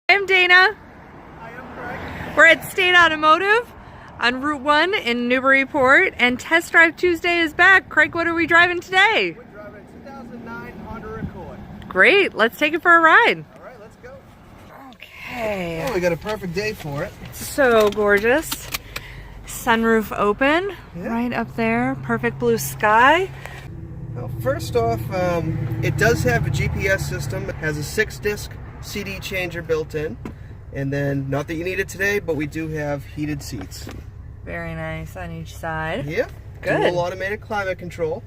I'm Dana. Hi, I'm Craig. We're at State Automotive on Route 1 in Newburyport, and Test Drive Tuesday is back. Craig, what are we driving today? We're driving a 2009 Honda Accord. Great, let's take it for a ride. All right, let's go. Okay. Oh, we got a perfect day for it. So gorgeous. Sunroof open, Yeah. right up there. Perfect blue sky. Well, first off, it does have a GPS system. It has a 6-disc CD changer built in. And then, not that you need it today, but we do have heated seats. Very nice on each side. Yeah. Good. Dual automated climate control.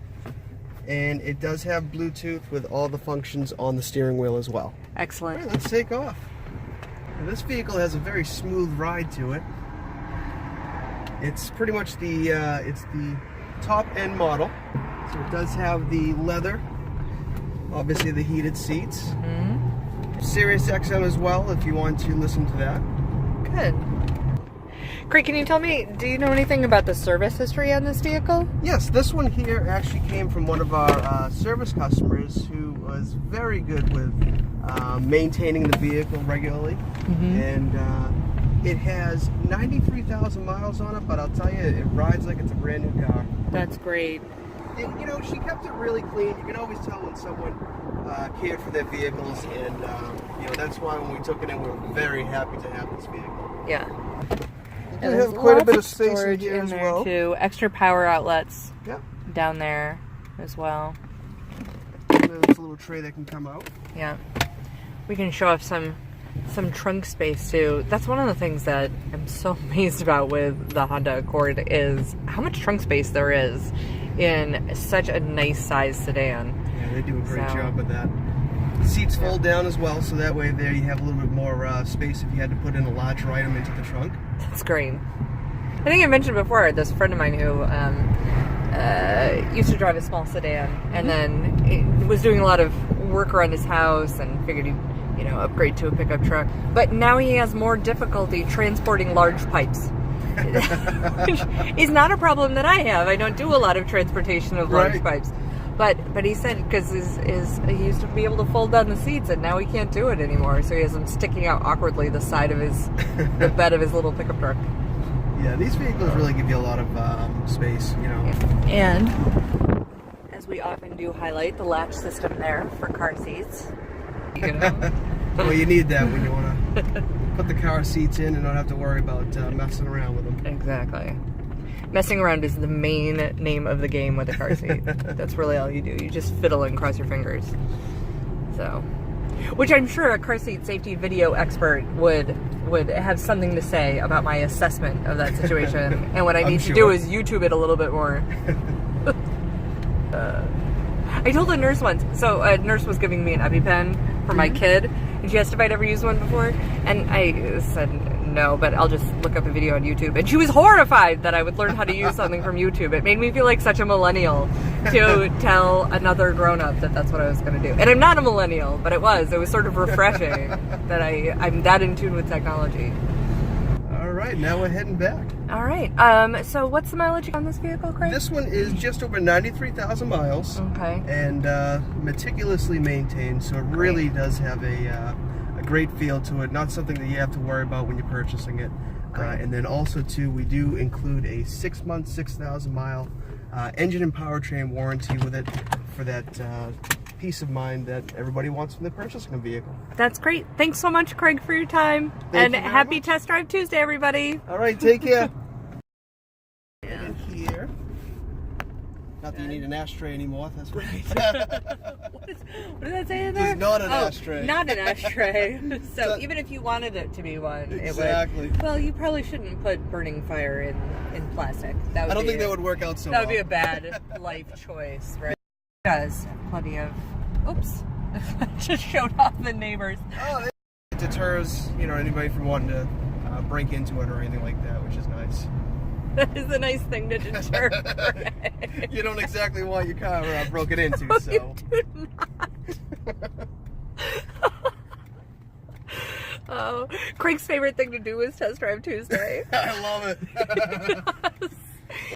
And it does have Bluetooth with all the functions on the steering wheel as well. Excellent. All right, let's take off. Now, this vehicle has a very smooth ride to it. It's pretty much it's the top end model. So it does have the leather, obviously the heated seats. Mm-hmm. Sirius XM as well if you want to listen to that. Good. Craig, can you tell me, do you know anything about the service history on this vehicle? Yes, this one here actually came from one of our service customers who was very good with maintaining the vehicle regularly. Mm-hmm. And it has 93,000 miles on it, but I'll tell you, it rides like it's a brand new car. That's great. And, you know, she kept it really clean. You can always tell when someone cared for their vehicles, and you know, that's why when we took it in, we were very happy to have this vehicle. Yeah. We do have quite a bit of space in storage here in as there well. too. Extra power outlets Yeah. down there as well. There's a little tray that can come out. Yeah. We can show off some trunk space too. That's one of the things that I'm so amazed about with the Honda Accord is how much trunk space there is in such a nice size sedan. Yeah, they do a great job with that. The seats fold down as well, so that way there you have a little bit more space if you had to put in a larger item into the trunk. That's great. I think I mentioned before, this friend of mine who used to drive a small sedan and then was doing a lot of work around his house and figured he'd, you know, upgrade to a pickup truck. But now he has more difficulty transporting large pipes. Which is not a problem that I have. I don't do a lot of transportation of large pipes. But he said because he used to be able to fold down the seats and now he can't do it anymore. So he has them sticking out awkwardly the side of the bed of his little pickup truck. Yeah, these vehicles really give you a lot of space, you know. And as we often do highlight, the latch system there for car seats. You know? Well, you need that when you want to put the car seats in and not have to worry about messing around with them. Exactly. Messing around is the main name of the game with a car seat. That's really all you do. You just fiddle and cross your fingers. So, which I'm sure a car seat safety video expert would have something to say about my assessment of that situation. And what I need to do is YouTube it a little bit more. I told a nurse once, so a nurse was giving me an EpiPen for my kid, and she asked if I'd ever used one before, and I said no, but I'll just look up a video on YouTube. And she was horrified that I would learn how to use something from YouTube. It made me feel like such a millennial to tell another grown-up that that's what I was going to do. And I'm not a millennial, but it was sort of refreshing that I'm that in tune with technology. All right, now we're heading back. All right. So what's the mileage on this vehicle, Craig? This one is just over 93,000 miles. Okay. And meticulously maintained, so it really does have a great feel to it. Not something that you have to worry about when you're purchasing it. And then also, too, we do include a 6-month, 6,000-mile engine and powertrain warranty with it for that peace of mind that everybody wants when they're purchasing a vehicle. That's great. Thanks so much, Craig, for your time. Thank and you very happy much. Test Drive Tuesday, everybody. All right, take care. In here. Not that you need an ashtray anymore. That's right. What does that say in there? It's not an ashtray. Not an ashtray. So even if you wanted it to be one, Exactly. it would. Well, you probably shouldn't put burning fire in plastic. That would I don't be think that would work out so That well. would be a bad life choice, right? It does have plenty of. Oops. Just showed off the neighbors. Oh, it deters, you know, anybody from wanting to break into it or anything like that, which is nice. That is a nice thing to deter. You don't exactly want your car broken into, No, so. you do not. Oh, Craig's favorite thing to do is Test Drive Tuesday. I love it.